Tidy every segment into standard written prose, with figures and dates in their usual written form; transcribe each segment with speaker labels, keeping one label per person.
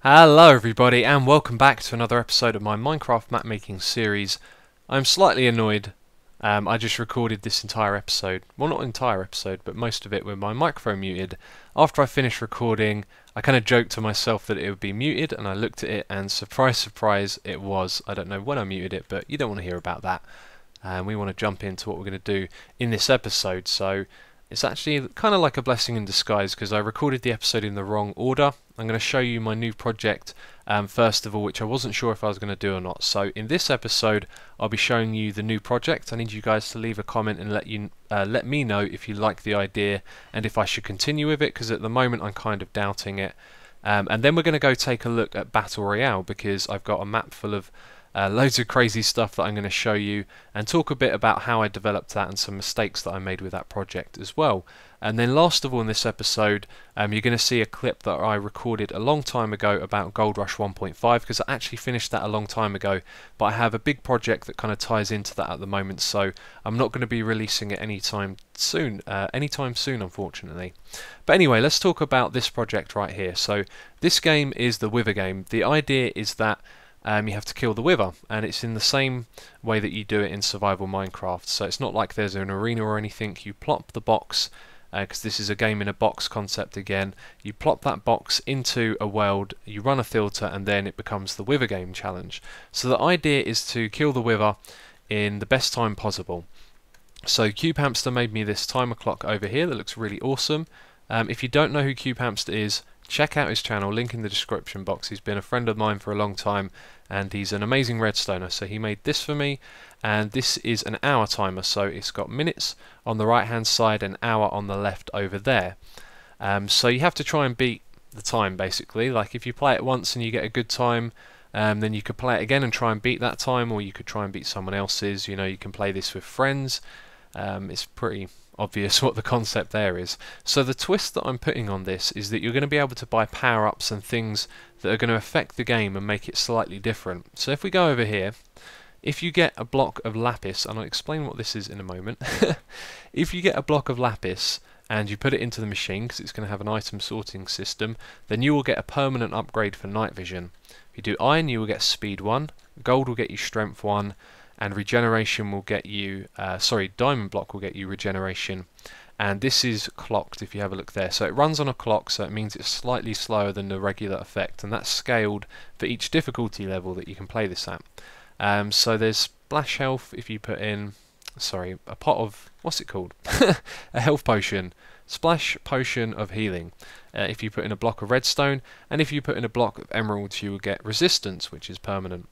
Speaker 1: Hello everybody and welcome back to another episode of my Minecraft map making series. I'm slightly annoyed. I just recorded this entire episode, well not entire episode, but most of it with my microphone muted. After I finished recording, I kind of joked to myself that it would be muted, and I looked at it and surprise surprise it was. I don't know when I muted it, but you don't want to hear about that. We want to jump into what we're going to do in this episode. So it's actually kind of like a blessing in disguise because I recorded the episode in the wrong order. I'm going to show you my new project first of all, which I wasn't sure if I was going to do or not. So in this episode I'll be showing you the new project. I need you guys to leave a comment and let me know if you like the idea and if I should continue with it, because at the moment I'm kind of doubting it. And then we're going to go take a look at Battle Royale because I've got a map full of loads of crazy stuff that I'm going to show you and talk a bit about how I developed that and some mistakes that I made with that project as well. And then last of all in this episode you're going to see a clip that I recorded a long time ago about Gold Rush 1.5 because I actually finished that a long time ago, but I have a big project that kind of ties into that at the moment, so I'm not going to be releasing it anytime soon unfortunately. But anyway, let's talk about this project right here. So this game is the Wither game. The idea is that you have to kill the Wither, and it's in the same way that you do it in survival Minecraft. So it's not like there's an arena or anything. You plop the box, because this is a game in a box concept again. You plop that box into a world, you run a filter, and then it becomes the Wither game challenge. So the idea is to kill the Wither in the best time possible. So Cubehamster made me this timer clock over here that looks really awesome. If you don't know who Cubehamster is, check out his channel, link in the description box. He's been a friend of mine for a long time and he's an amazing redstoner. So he made this for me, and this is an hour timer, so it's got minutes on the right hand side and hour on the left over there. So you have to try and beat the time basically. Like if you play it once and you get a good time, then you could play it again and try and beat that time, or you could try and beat someone else's. You know, you can play this with friends. It's pretty obvious what the concept there is. So the twist that I'm putting on this is that you're going to be able to buy power-ups and things that are going to affect the game and make it slightly different. So if we go over here, if you get a block of lapis, and I'll explain what this is in a moment. If you get a block of lapis and you put it into the machine, because it's going to have an item sorting system, then you will get a permanent upgrade for night vision. If you do iron, you will get speed 1, gold will get you strength 1, and regeneration will get you, diamond block will get you regeneration. And this is clocked if you have a look there. So it runs on a clock, so it means it's slightly slower than the regular effect, and that's scaled for each difficulty level that you can play this at. So there's splash health if you put in, a pot of, what's it called? A health potion. Splash potion of healing if you put in a block of redstone, and if you put in a block of emeralds you will get resistance, which is permanent.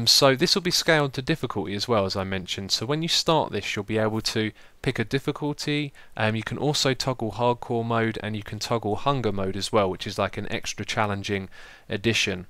Speaker 1: So this will be scaled to difficulty as well, as I mentioned. So when you start this you'll be able to pick a difficulty. You can also toggle hardcore mode, and you can toggle hunger mode as well, which is like an extra challenging addition.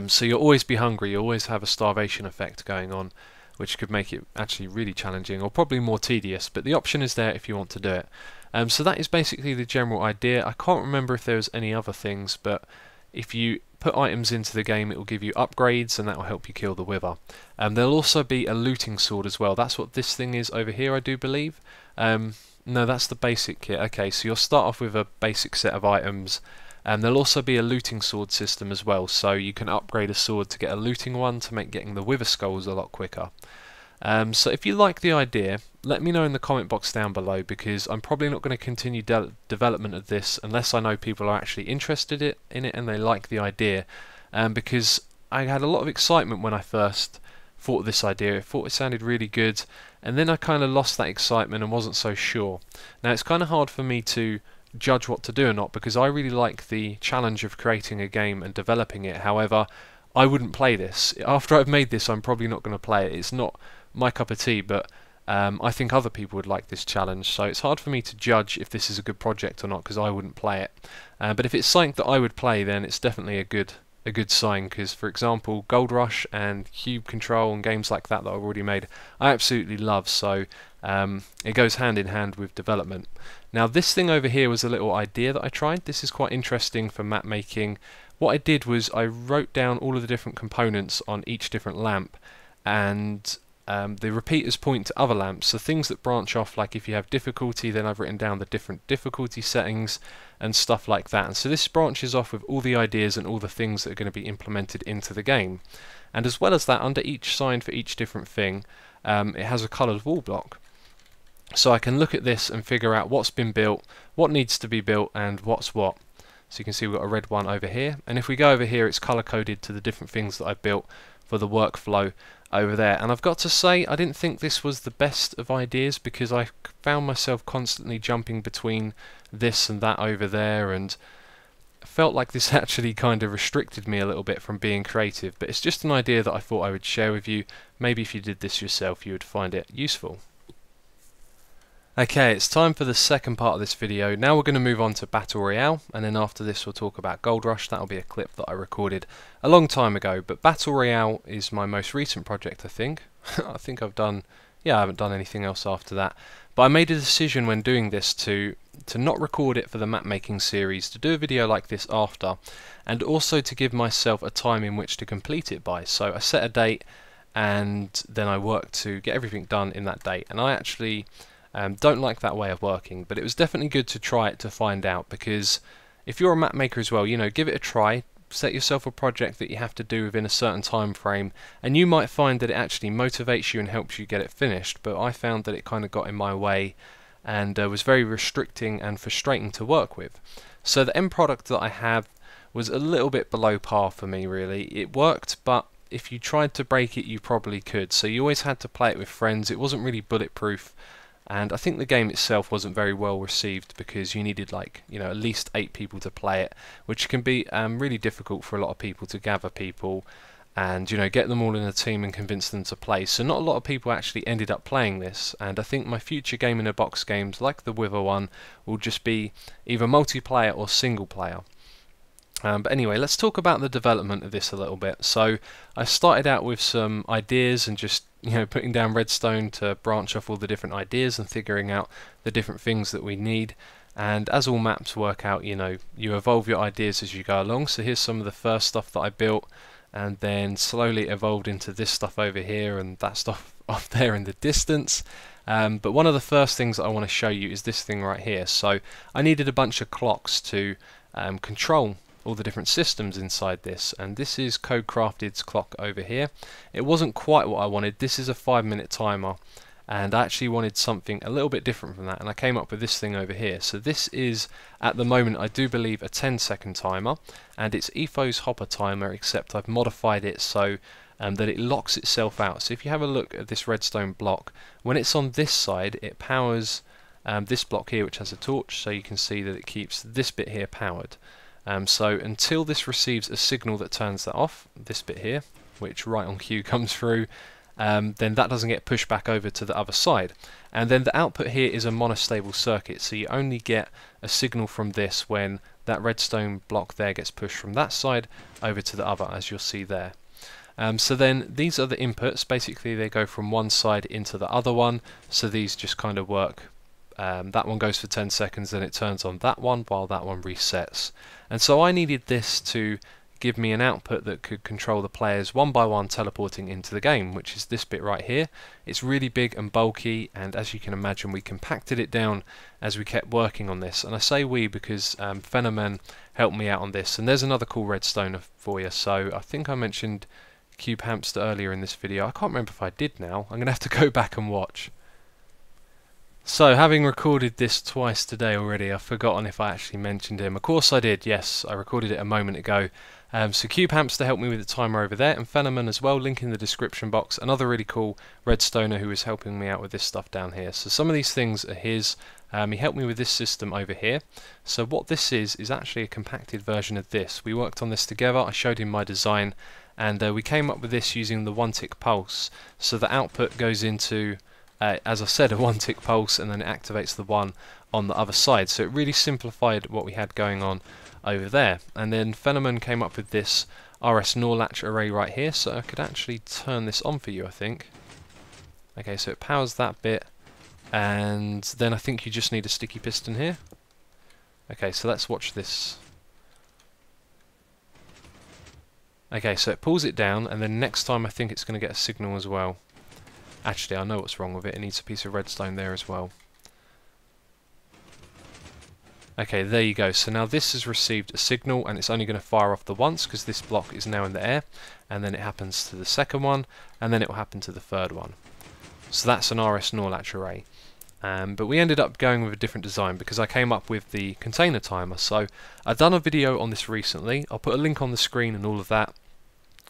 Speaker 1: So you'll always be hungry, you'll always have a starvation effect going on, which could make it actually really challenging, or probably more tedious, but the option is there if you want to do it. So that is basically the general idea. I can't remember if there's any other things, but if you put items into the game it will give you upgrades, and that will help you kill the Wither. There'll also be a looting sword as well. That's what this thing is over here, I do believe. No, that's the basic kit. Okay, so you'll start off with a basic set of items. There'll also be a looting sword system as well, so you can upgrade a sword to get a looting one to make getting the Wither skulls a lot quicker. So if you like the idea, let me know in the comment box down below, because I'm probably not going to continue development of this unless I know people are actually interested in it and they like the idea. Because I had a lot of excitement when I first thought of this idea. I thought it sounded really good, and then I kind of lost that excitement and wasn't so sure. Now it's kind of hard for me to judge what to do or not, because I really like the challenge of creating a game and developing it. However, I wouldn't play this. After I've made this I'm probably not going to play it. It's not my cup of tea, but I think other people would like this challenge, so it's hard for me to judge if this is a good project or not, because I wouldn't play it. But if it's something that I would play, then it's definitely a good sign, because for example Gold Rush and Cube Control and games like that I've already made I absolutely love, so it goes hand in hand with development. Now this thing over here was a little idea that I tried. This is quite interesting for map making. What I did was I wrote down all of the different components on each different lamp, and the repeaters point to other lamps, so things that branch off, like if you have difficulty, then I've written down the different difficulty settings and stuff like that. And so this branches off with all the ideas and all the things that are going to be implemented into the game. And as well as that, under each sign for each different thing, it has a coloured wall block. So I can look at this and figure out what's been built, what needs to be built, and what's what. So you can see we've got a red one over here, and if we go over here, it's colour coded to the different things that I built for the workflow over there. And I've got to say, I didn't think this was the best of ideas, because I found myself constantly jumping between this and that over there, and felt like this actually kind of restricted me a little bit from being creative. But it's just an idea that I thought I would share with you. Maybe if you did this yourself, you would find it useful. Okay, it's time for the second part of this video. Now we're going to move on to Battle Royale, and then after this we'll talk about Gold Rush. That'll be a clip that I recorded a long time ago, but Battle Royale is my most recent project, I think. I think I've done, yeah, I haven't done anything else after that. But I made a decision when doing this to not record it for the map making series, to do a video like this after, and also to give myself a time in which to complete it by. So I set a date, and then I worked to get everything done in that date, and I actually don't like that way of working, but it was definitely good to try it to find out, because if you're a map maker as well, you know, give it a try, set yourself a project that you have to do within a certain time frame, and you might find that it actually motivates you and helps you get it finished. But I found that it kind of got in my way and was very restricting and frustrating to work with. So the end product that I had was a little bit below par for me, really. It worked, but if you tried to break it, you probably could. So you always had to play it with friends. It wasn't really bulletproof. And I think the game itself wasn't very well received, because you needed, like, you know, at least 8 people to play it, which can be really difficult for a lot of people to gather people and, you know, get them all in a team and convince them to play. So not a lot of people actually ended up playing this, and I think my future Game in a Box games, like the Wither one, will just be either multiplayer or single player. But anyway, let's talk about the development of this a little bit. So I started out with some ideas and just, you know, putting down redstone to branch off all the different ideas and figuring out the different things that we need. And as all maps work out, you know, you evolve your ideas as you go along. So here's some of the first stuff that I built, and then slowly evolved into this stuff over here and that stuff off there in the distance. But one of the first things that I want to show you is this thing right here. So I needed a bunch of clocks to control all the different systems inside this, and this is Codecrafted's clock over here. It wasn't quite what I wanted. This is a 5-minute timer, and I actually wanted something a little bit different from that, and I came up with this thing over here. So this is, at the moment, I do believe a 10-second timer, and it's Etho's hopper timer, except I've modified it so that it locks itself out. So if you have a look at this redstone block, when it's on this side, it powers this block here, which has a torch, so you can see that it keeps this bit here powered. So until this receives a signal that turns that off, this bit here, which right on cue comes through, then that doesn't get pushed back over to the other side. And then the output here is a monostable circuit, so you only get a signal from this when that redstone block there gets pushed from that side over to the other, as you'll see there. So then these are the inputs. Basically they go from one side into the other one, so these just kind of work. That one goes for 10 seconds, then it turns on that one while that one resets. And so I needed this to give me an output that could control the players one by one teleporting into the game, which is this bit right here. It's really big and bulky, and as you can imagine we compacted it down as we kept working on this. And I say we because Fennoman helped me out on this, and there's another cool redstone for you. So I think I mentioned Cubehamster earlier in this video. I can't remember if I did now. I'm going to have to go back and watch. So, having recorded this twice today already, I've forgotten if I actually mentioned him. Of course I did, yes, I recorded it a moment ago. So Cubehamster helped me with the timer over there, and Fennoman as well, link in the description box. Another really cool redstoner who is helping me out with this stuff down here. So some of these things are his. He helped me with this system over here. So what this is actually a compacted version of this. We worked on this together, I showed him my design, and we came up with this using the one-tick pulse. So the output goes into, as I said, a one-tick pulse, and then it activates the one on the other side. So it really simplified what we had going on over there. And then Fennoman came up with this RS NOR latch array right here, so I could actually turn this on for you, I think. Okay, so it powers that bit, and then I think you just need a sticky piston here. Okay, so let's watch this. Okay, so it pulls it down, and then next time I think it's going to get a signal as well. Actually, I know what's wrong with it. It needs a piece of redstone there as well. Okay, there you go. So now this has received a signal, and it's only going to fire off the once because this block is now in the air, and then it happens to the second one, and then it will happen to the third one. So that's an RS NOR latch array. But we ended up going with a different design because I came up with the container timer. So I've done a video on this recently. I'll put a link on the screen and all of that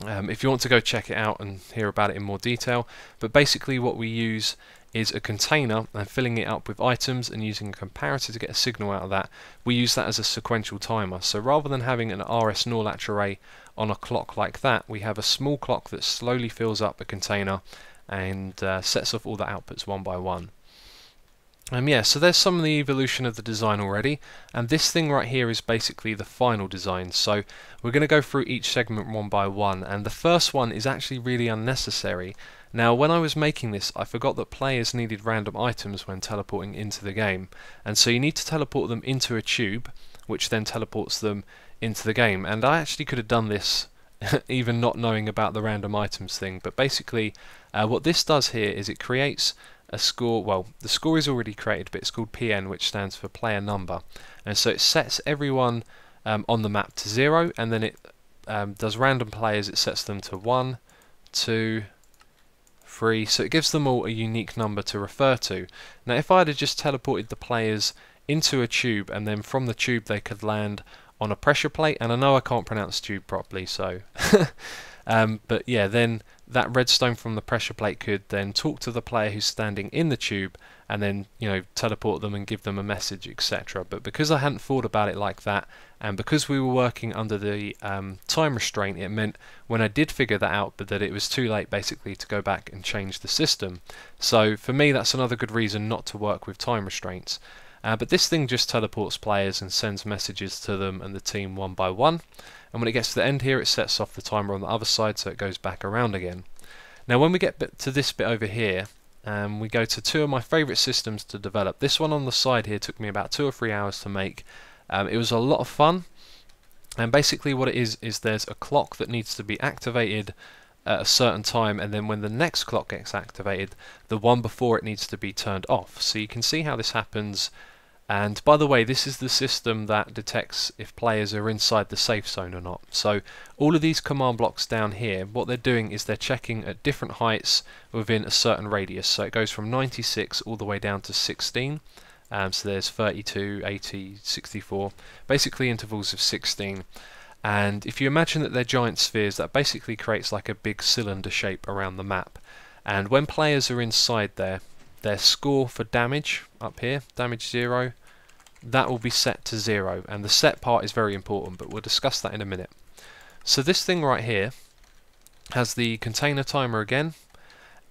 Speaker 1: if you want to go check it out and hear about it in more detail. But basically what we use is a container and filling it up with items and using a comparator to get a signal out of that. We use that as a sequential timer. So rather than having an RS NOR latch array on a clock like that, we have a small clock that slowly fills up a container and sets off all the outputs one by one. Yeah, so there's some of the evolution of the design already, and this thing right here is basically the final design. So we're going to go through each segment one by one, and the first one is actually really unnecessary. Now, when I was making this, I forgot that players needed random items when teleporting into the game, and so you need to teleport them into a tube, which then teleports them into the game. And I actually could have done this even not knowing about the random items thing, but basically what this does here is it creates a score. Well, the score is already created, but it's called PN, which stands for player number, and so it sets everyone on the map to 0, and then it does random players. It sets them to 1, 2, 3, so it gives them all a unique number to refer to. Now if I had just teleported the players into a tube, and then from the tube they could land on a pressure plate, and I know I can't pronounce tube properly, so but yeah, then that redstone from the pressure plate could then talk to the player who's standing in the tube, and then, you know, teleport them and give them a message, etc. But because I hadn't thought about it like that, and because we were working under the time restraint, it meant when I did figure that out, but that it was too late basically to go back and change the system. So for me, that's another good reason not to work with time restraints. But this thing just teleports players and sends messages to them and the team one by one, and when it gets to the end here, it sets off the timer on the other side, so it goes back around again. Now when we get to this bit over here, we go to two of my favourite systems to develop. This one on the side here took me about 2 or 3 hours to make. It was a lot of fun, and basically what it is there's a clock that needs to be activated at a certain time, and then when the next clock gets activated, the one before it needs to be turned off. So you can see how this happens. And by the way, this is the system that detects if players are inside the safe zone or not. So all of these command blocks down here, what they're doing is they're checking at different heights within a certain radius. So it goes from 96 all the way down to 16. So there's 32, 80, 64, basically intervals of 16. And if you imagine that they're giant spheres, that basically creates like a big cylinder shape around the map. And when players are inside there, their score for damage up here, damage 0, that will be set to 0, and the set part is very important, but we'll discuss that in a minute. So this thing right here has the container timer again,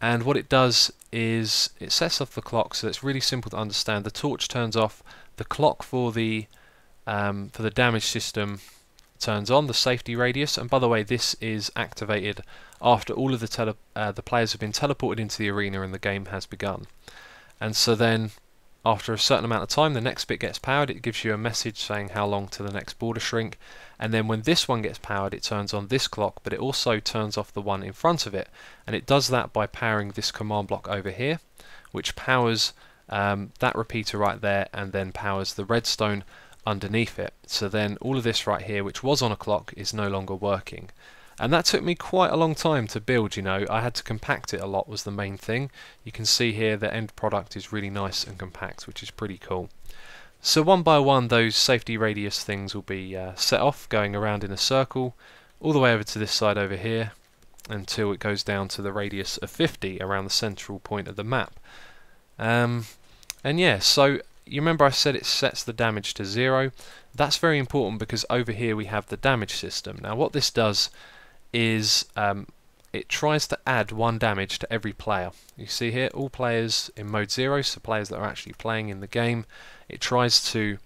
Speaker 1: and what it does is it sets off the clock, so it's really simple to understand. The torch turns off, the clock for the damage system turns on, the safety radius, and by the way, this is activated after all of the players have been teleported into the arena and the game has begun. And so then after a certain amount of time, the next bit gets powered. It gives you a message saying how long to the next border shrink, and then when this one gets powered, it turns on this clock, but it also turns off the one in front of it, and it does that by powering this command block over here, which powers that repeater right there, and then powers the redstone underneath it. So then all of this right here, which was on a clock, is no longer working. And that took me quite a long time to build, you know. I had to compact it a lot, was the main thing. You can see here the end product is really nice and compact, which is pretty cool. So one by one, those safety radius things will be set off, going around in a circle, all the way over to this side over here, until it goes down to the radius of 50 around the central point of the map. And yeah, so you remember I said it sets the damage to 0. That's very important because over here we have the damage system. Now what this does is it tries to add 1 damage to every player. You see here all players in mode 0, so players that are actually playing in the game, it tries to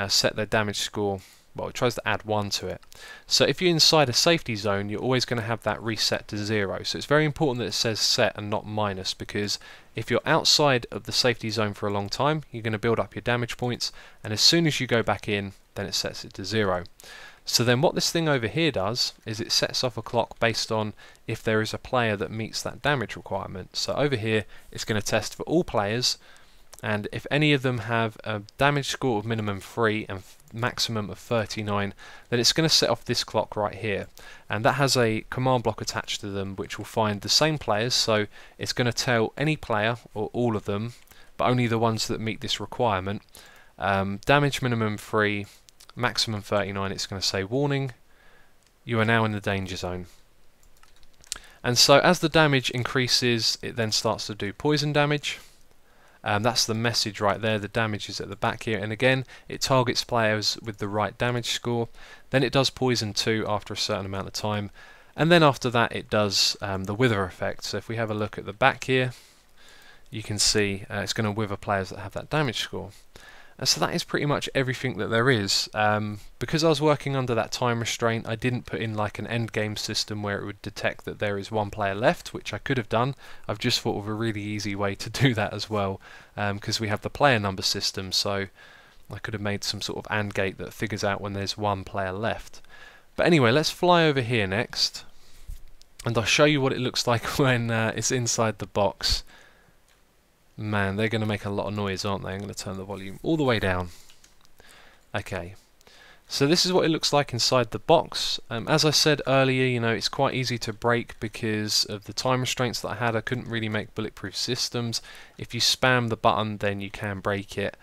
Speaker 1: set their damage score, well, it tries to add 1 to it. So if you're inside a safety zone, you're always going to have that reset to 0. So it's very important that it says set and not minus, because if you're outside of the safety zone for a long time, you're going to build up your damage points, and as soon as you go back in, then it sets it to 0. So then what this thing over here does is it sets off a clock based on if there is a player that meets that damage requirement. So over here it's going to test for all players, and if any of them have a damage score of minimum 3 and maximum of 39, then it's going to set off this clock right here, and that has a command block attached to them which will find the same players. So it's going to tell any player, or all of them, but only the ones that meet this requirement, damage minimum 3, maximum 39. It's going to say, warning, you are now in the danger zone. And so as the damage increases, it then starts to do poison damage. That's the message right there. The damage is at the back here, and again it targets players with the right damage score. Then it does poison too after a certain amount of time, and then after that it does the wither effect. So if we have a look at the back here, you can see it's going to wither players that have that damage score. And so that is pretty much everything that there is. Because I was working under that time restraint, I didn't put in like an end game system where it would detect that there is one player left, which I could have done. I've just thought of a really easy way to do that as well, because we have the player number system, so I could have made some sort of AND gate that figures out when there's one player left. But anyway, let's fly over here next, and I'll show you what it looks like when it's inside the box. Man, they're going to make a lot of noise, aren't they? I'm going to turn the volume all the way down. Okay, so this is what it looks like inside the box. As I said earlier, you know, it's quite easy to break because of the time restraints that I had. I couldn't really make bulletproof systems. If you spam the button, then you can break it.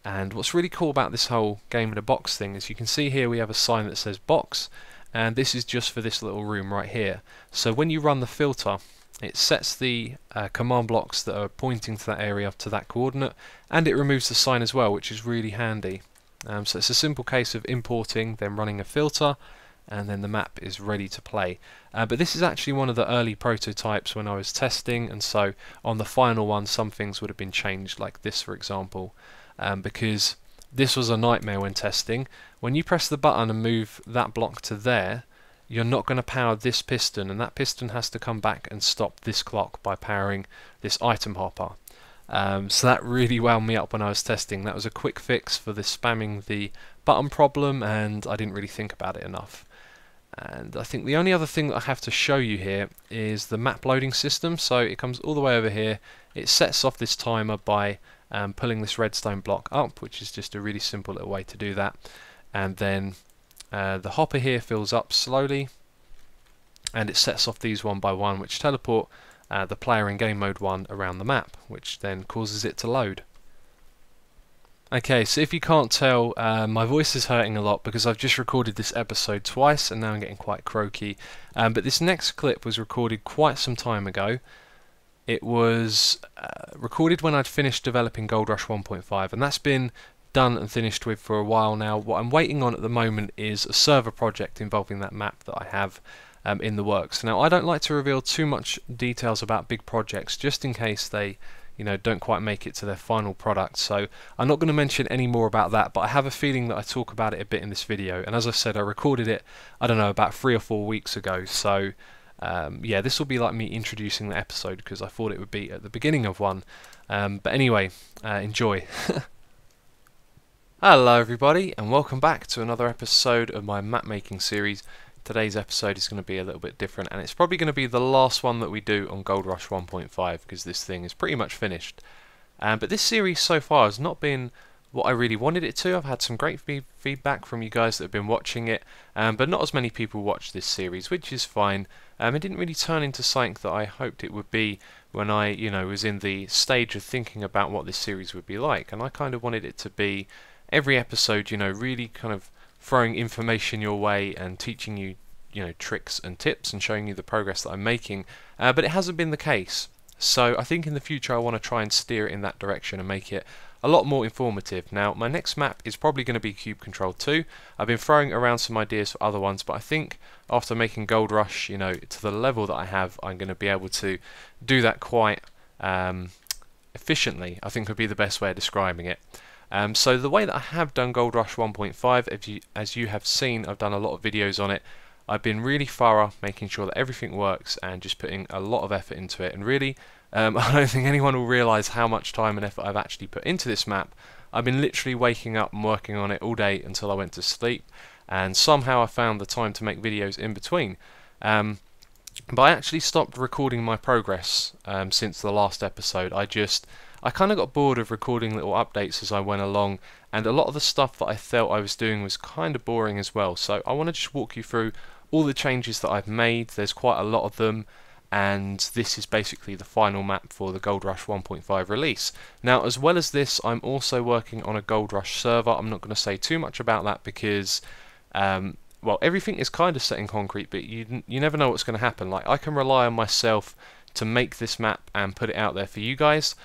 Speaker 1: And what's really cool about this whole game in a box thing is you can see here we have a sign that says box, and this is just for this little room right here. So when you run the filter, it sets the command blocks that are pointing to that area to that coordinate, and it removes the sign as well, which is really handy. So it's a simple case of importing, then running a filter, and then the map is ready to play. But this is actually one of the early prototypes when I was testing, and so on the final one some things would have been changed, like this for example, because this was a nightmare when testing. When you press the button and move that block to there, you're not going to power this piston, and that piston has to come back and stop this clock by powering this item hopper. So that really wound me up when I was testing. That was a quick fix for the spamming the button problem, and I didn't really think about it enough. And I think the only other thing that I have to show you here is the map loading system. So it comes all the way over here. It sets off this timer by pulling this redstone block up, which is just a really simple little way to do that. And then the hopper here fills up slowly, and it sets off these one by one, which teleport the player in game mode 1 around the map, which then causes it to load. Okay, so if you can't tell, my voice is hurting a lot because I've just recorded this episode twice and now I'm getting quite croaky. But this next clip was recorded quite some time ago. It was recorded when I'd finished developing Gold Rush 1.5, and that's been done and finished with for a while now. What I'm waiting on at the moment is a server project involving that map that I have in the works. Now, I don't like to reveal too much details about big projects just in case they, you know, don't quite make it to their final product, so I'm not going to mention any more about that, but I have a feeling that I talk about it a bit in this video. And as I said, I recorded it, I don't know, about 3 or 4 weeks ago, so yeah, this will be like me introducing the episode because I thought it would be at the beginning of one. But anyway, enjoy. Hello everybody, and welcome back to another episode of my map making series. Today's episode is going to be a little bit different, and it's probably going to be the last one that we do on Gold Rush 1.5 because this thing is pretty much finished. But this series so far has not been what I really wanted it to. I've had some great feedback from you guys that have been watching it, but not as many people watch this series, which is fine. It didn't really turn into something that I hoped it would be when I, you know, was in the stage of thinking about what this series would be like, and I kind of wanted it to be every episode, you know, really kind of throwing information your way and teaching you, you know, tricks and tips and showing you the progress that I'm making, but it hasn't been the case. So I think in the future I want to try and steer it in that direction and make it a lot more informative. Now, my next map is probably going to be Cube Control 2. I've been throwing around some ideas for other ones, but I think after making Gold Rush, you know, to the level that I have, I'm going to be able to do that quite efficiently, I think would be the best way of describing it. So the way that I have done Gold Rush 1.5, as you have seen, I've done a lot of videos on it. I've been really thorough, making sure that everything works and just putting a lot of effort into it. And really, I don't think anyone will realise how much time and effort I've actually put into this map. I've been literally waking up and working on it all day until I went to sleep. and somehow I found the time to make videos in between. But I actually stopped recording my progress since the last episode. I kind of got bored of recording little updates as I went along, and a lot of the stuff that I felt I was doing was kind of boring as well. So I want to just walk you through all the changes that I've made. There's quite a lot of them, and this is basically the final map for the Gold Rush 1.5 release. Now, as well as this, I'm also working on a Gold Rush server. I'm not going to say too much about that because well, everything is kind of set in concrete, but you never know what's going to happen. Like, I can rely on myself to make this map and put it out there for you guys,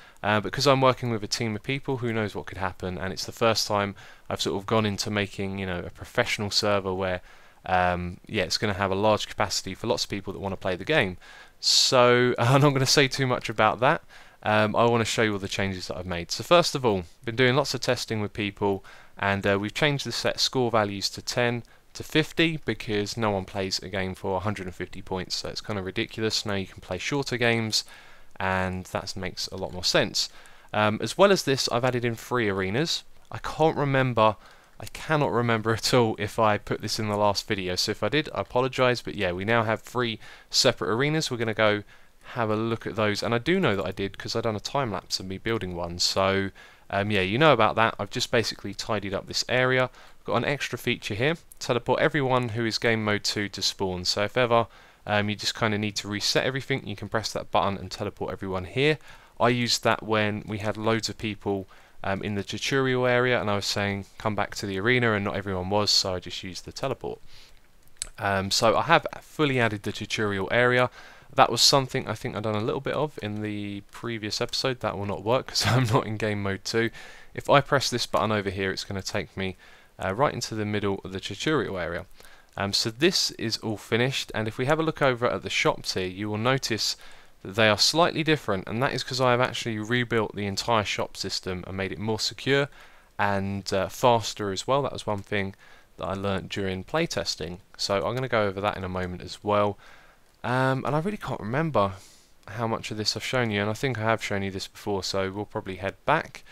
Speaker 1: because I'm working with a team of people, who knows what could happen, and it's the first time I've sort of gone into making, you know, a professional server where yeah, it's going to have a large capacity for lots of people that want to play the game. So I'm not going to say too much about that. I want to show you all the changes that I've made. So first of all, been doing lots of testing with people, and we've changed the set score values to 10 to 50 because no one plays a game for 150 points, so it's kind of ridiculous. Now you can play shorter games, and that makes a lot more sense. As well as this, I've added in 3 arenas. I cannot remember at all if I put this in the last video, so if I did, I apologise, but yeah, we now have 3 separate arenas. We're going to go have a look at those, and I do know that I did because I've done a time lapse of me building one, so yeah, you know about that. I've just basically tidied up this area. Got an extra feature here, teleport everyone who is game mode 2 to spawn. So if ever you just kind of need to reset everything, you can press that button and teleport everyone here. I used that when we had loads of people in the tutorial area, and I was saying come back to the arena, and not everyone was, so I just used the teleport. So I have fully added the tutorial area. That was something I think I've done a little bit of in the previous episode. That will not work because I'm not in game mode 2. If I press this button over here, it's going to take me right into the middle of the tutorial area. So this is all finished, and if we have a look over at the shops here, you will notice that they are slightly different, and that is because I have actually rebuilt the entire shop system and made it more secure and faster as well. That was one thing that I learnt during playtesting, so I'm going to go over that in a moment as well. And I really can't remember how much of this I've shown you, and I think I have shown you this before, so we'll probably head back.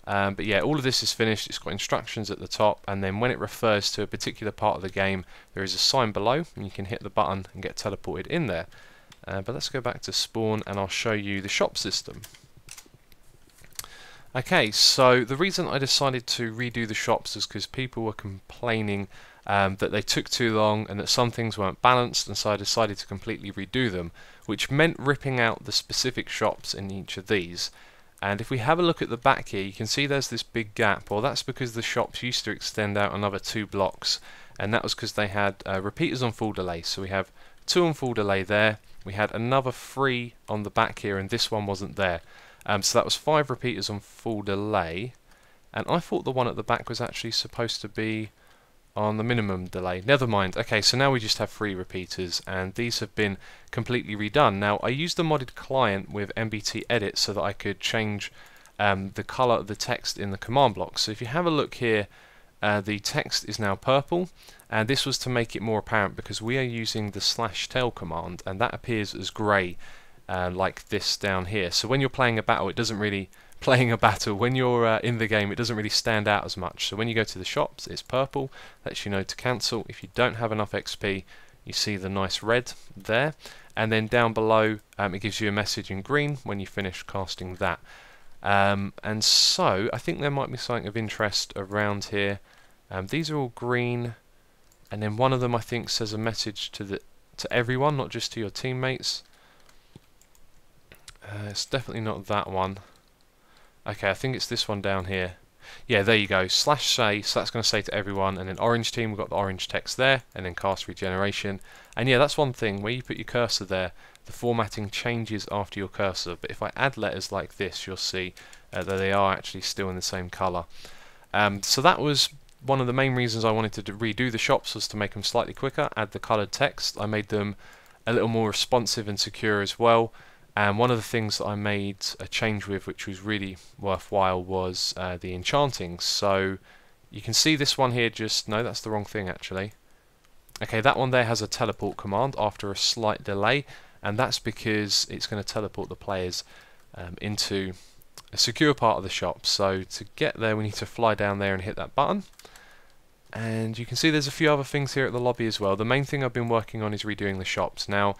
Speaker 1: But yeah, all of this is finished. It's got instructions at the top, and then when it refers to a particular part of the game, there is a sign below, and you can hit the button and get teleported in there. But let's go back to spawn, and I'll show you the shop system. Okay, so the reason I decided to redo the shops is because people were complaining that they took too long and that some things weren't balanced, and so I decided to completely redo them, which meant ripping out the specific shops in each of these. And if we have a look at the back here, you can see there's this big gap. Well, that's because the shops used to extend out another 2 blocks, and that was because they had repeaters on full delay. So we have 2 on full delay there, we had another 3 on the back here, and this one wasn't there. So that was 5 repeaters on full delay, and I thought the one at the back was actually supposed to be on the minimum delay. Never mind. Okay, so now we just have 3 repeaters, and these have been completely redone. Now, I used a modded client with MBT Edit so that I could change the color of the text in the command block. So if you have a look here, the text is now purple, and this was to make it more apparent because we are using the /tail command, and that appears as grey like this down here. So when you're playing a battle, it doesn't really when you're in the game, it doesn't really stand out as much. So when you go to the shops, it's purple, lets you know to cancel. If you don't have enough XP, you see the nice red there, and then down below it gives you a message in green when you finish casting that. And so I think there might be something of interest around here. These are all green, and then one of them I think says a message to everyone, not just to your teammates. It's definitely not that one. Okay, I think it's this one down here. Yeah, there you go, /say, so that's going to say to everyone, and then orange team, we've got the orange text there, and then cast regeneration. And yeah, that's one thing, where you put your cursor there, the formatting changes after your cursor, but if I add letters like this, you'll see that they are actually still in the same colour. So that was one of the main reasons I wanted to redo the shops, was to make them slightly quicker, add the coloured text. I made them a little more responsive and secure as well. And one of the things that I made a change with, which was really worthwhile, was the enchanting. So you can see this one here no, that's the wrong thing actually. Okay, that one there has a teleport command after a slight delay, and that's because it's going to teleport the players into a secure part of the shop. So to get there, we need to fly down there and hit that button. And you can see there's a few other things here at the lobby as well. The main thing I've been working on is redoing the shops. Now,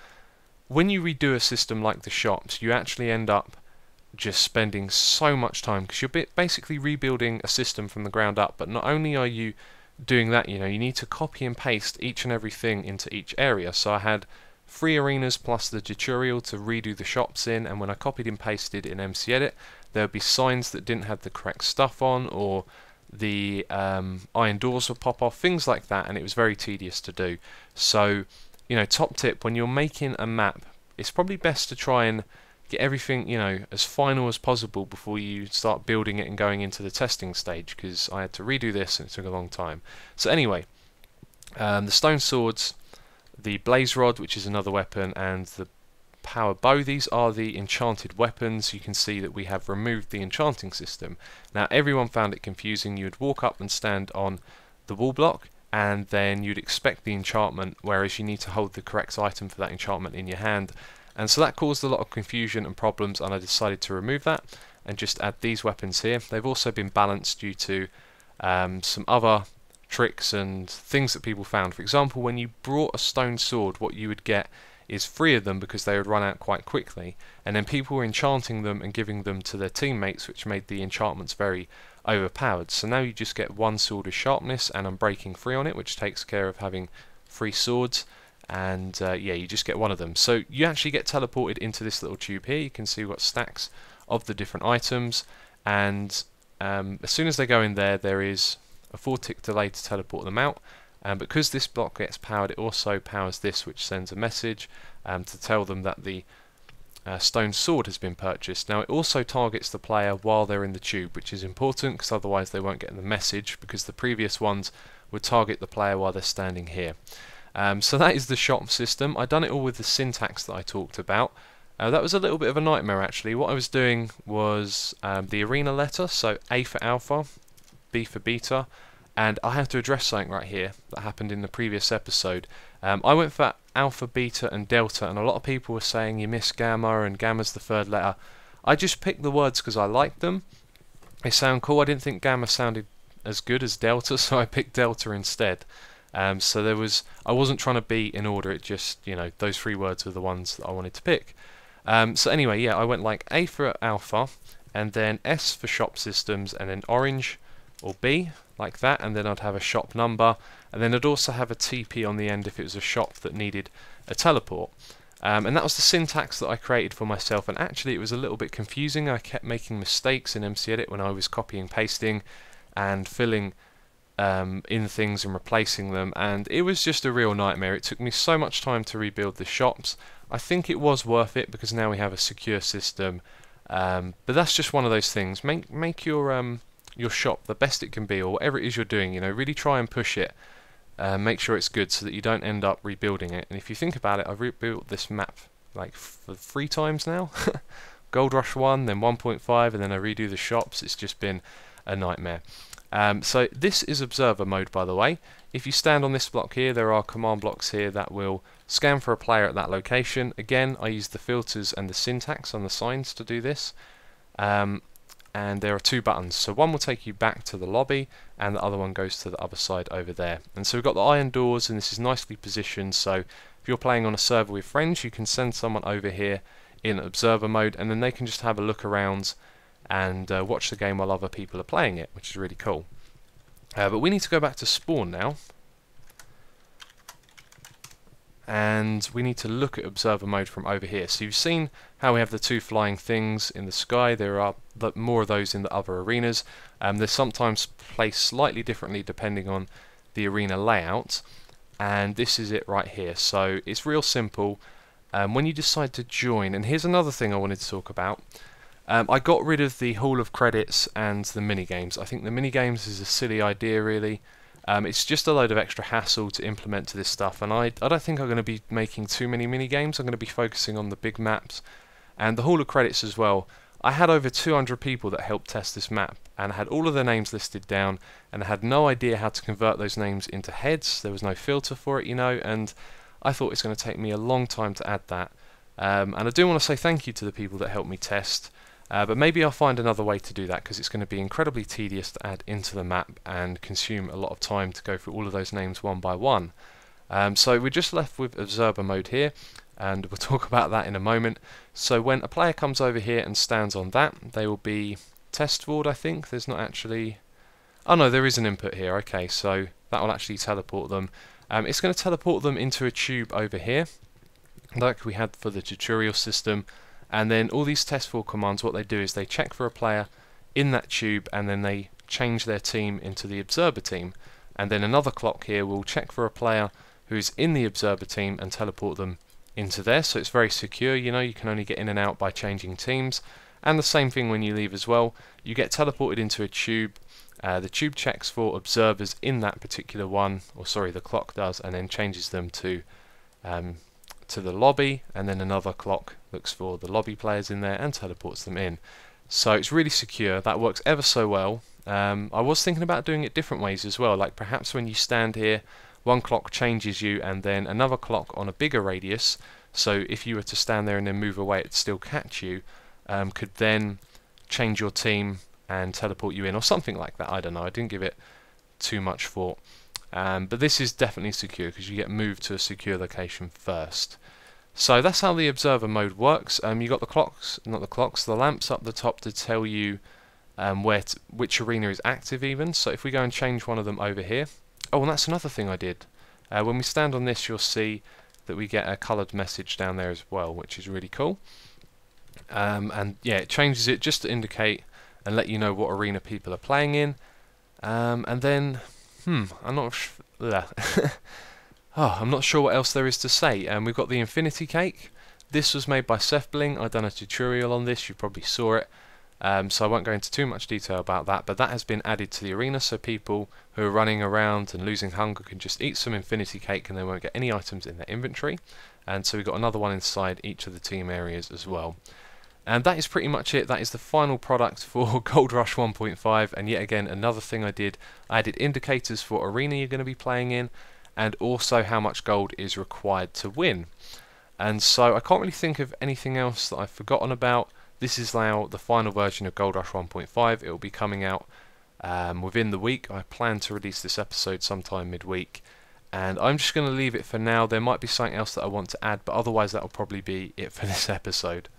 Speaker 1: when you redo a system like the shops, you actually end up just spending so much time, because you're basically rebuilding a system from the ground up. But not only are you doing that, you need to copy and paste each and everything into each area. So I had 3 arenas plus the tutorial to redo the shops in, and when I copied and pasted in MCEdit, there would be signs that didn't have the correct stuff on, or the iron doors would pop off, things like that, and it was very tedious to do. So, top tip, when you're making a map, it's probably best to try and get everything, as final as possible before you start building it and going into the testing stage, because I had to redo this and it took a long time. So anyway, the stone swords, the blaze rod, which is another weapon, and the power bow, these are the enchanted weapons. You can see that we have removed the enchanting system. Now, everyone found it confusing. You would walk up and stand on the wall block, and then you'd expect the enchantment, whereas you need to hold the correct item for that enchantment in your hand. And so that caused a lot of confusion and problems, and I decided to remove that and just add these weapons here. They've also been balanced due to some other tricks and things that people found. For example, when you brought a stone sword, what you would get is 3 of them, because they would run out quite quickly, and then people were enchanting them and giving them to their teammates, which made the enchantments very overpowered. So now you just get 1 sword of sharpness and unbreaking 3 on it, which takes care of having 3 swords, and yeah, you just get 1 of them. So you actually get teleported into this little tube here. You can see we've got stacks of the different items, and as soon as they go in there, there is a 4-tick delay to teleport them out. And because this block gets powered, it also powers this, which sends a message to tell them that the stone sword has been purchased. Now, it also targets the player while they're in the tube, which is important, because otherwise they won't get the message, because the previous ones would target the player while they're standing here. So that is the shop system. I've done it all with the syntax that I talked about. That was a little bit of a nightmare, actually. What I was doing was the arena letter, so A for alpha, B for beta, and I have to address something right here that happened in the previous episode. I went for alpha, beta and delta, and a lot of people were saying you missed gamma, and gamma's the 3rd letter. I just picked the words because I liked them. They sound cool. I didn't think gamma sounded as good as delta, so I picked delta instead. So I wasn't trying to be in order, it just, those 3 words were the ones that I wanted to pick. So anyway, yeah, I went like A for alpha, and then S for shop systems, and then orange or B, like that, and then I'd have a shop number, and then I'd also have a TP on the end if it was a shop that needed a teleport. And that was the syntax that I created for myself, and actually it was a little bit confusing. I kept making mistakes in MCEdit when I was copying, pasting, and filling in things and replacing them, and it was just a real nightmare. It took me so much time to rebuild the shops. I think it was worth it, because now we have a secure system, but that's just one of those things. Make your shop the best it can be, or whatever it is you're doing, really try and push it, make sure it's good so that you don't end up rebuilding it. And if you think about it, I've rebuilt this map like for 3 times now. Gold Rush 1, then 1.5, and then I redo the shops. It's just been a nightmare. So this is observer mode, by the way. If you stand on this block here, there are command blocks here that will scan for a player at that location. Again, I use the filters and the syntax on the signs to do this. And there are 2 buttons, so one will take you back to the lobby, and the other one goes to the other side over there. And so we've got the iron doors, and this is nicely positioned, so if you're playing on a server with friends, you can send someone over here in observer mode, and then they can just have a look around and watch the game while other people are playing it, which is really cool. But we need to go back to spawn now, and we need to look at observer mode from over here. So you've seen how we have the 2 flying things in the sky. There are more of those in the other arenas. They're sometimes placed slightly differently depending on the arena layout, and this is it right here. So it's real simple. When you decide to join, and here's another thing I wanted to talk about. I got rid of the Hall of Credits and the minigames. I think the minigames is a silly idea, really. It's just a load of extra hassle to implement to this stuff, and I don't think I'm going to be making too many minigames. I'm going to be focusing on the big maps. And the Hall of Credits as well. I had over 200 people that helped test this map, and I had all of their names listed down, and I had no idea how to convert those names into heads. There was no filter for it, and I thought it's going to take me a long time to add that. And I do want to say thank you to the people that helped me test. But maybe I'll find another way to do that, because it's going to be incredibly tedious to add into the map and consume a lot of time to go through all of those names one by one. So we're just left with observer mode here, and we'll talk about that in a moment. So when a player comes over here and stands on that, they will be test forward, I think. There's not actually... Oh no, there is an input here. Okay, so that will actually teleport them. It's going to teleport them into a tube over here, like we had for the tutorial system. And then all these test forward commands, what they do is they check for a player in that tube, and then they change their team into the observer team. And then another clock here will check for a player who's in the observer team and teleport them into there. So it's very secure, you know, you can only get in and out by changing teams. And the same thing when you leave as well. You get teleported into a tube. The tube checks for observers in that particular one, or sorry, the clock does, and then changes them to the lobby, and then another clock looks for the lobby players in there and teleports them in. So it's really secure. That works ever so well. I was thinking about doing it different ways as well, like perhaps when you stand here, one clock changes you and then another clock on a bigger radius, so if you were to stand there and then move away it'd still catch you, could then change your team and teleport you in, or something like that. I don't know, I didn't give it too much thought. But this is definitely secure because you get moved to a secure location first. So that's how the observer mode works. You got the clocks, not the clocks, the lamps up the top to tell you which arena is active even. So if we go and change one of them over here. Oh, and that's another thing I did. When we stand on this, you'll see that we get a coloured message down there as well, which is really cool. And yeah, it changes it just to indicate and let you know what arena people are playing in. And then, I'm not I'm not sure what else there is to say. We've got the Infinity Cake. This was made by Sefbling. I've done a tutorial on this, you probably saw it. So I won't go into too much detail about that, but that has been added to the arena, so people who are running around and losing hunger can just eat some Infinity Cake and they won't get any items in their inventory. And so we've got another one inside each of the team areas as well. And that is pretty much it. That is the final product for Gold Rush 1.5, and yet again another thing I added indicators for arena you're going to be playing in, and also how much gold is required to win. And so I can't really think of anything else that I've forgotten about. This is now the final version of Gold Rush 1.5. It will be coming out within the week. I plan to release this episode sometime midweek, and I'm just going to leave it for now. There might be something else that I want to add, but otherwise that will probably be it for this episode.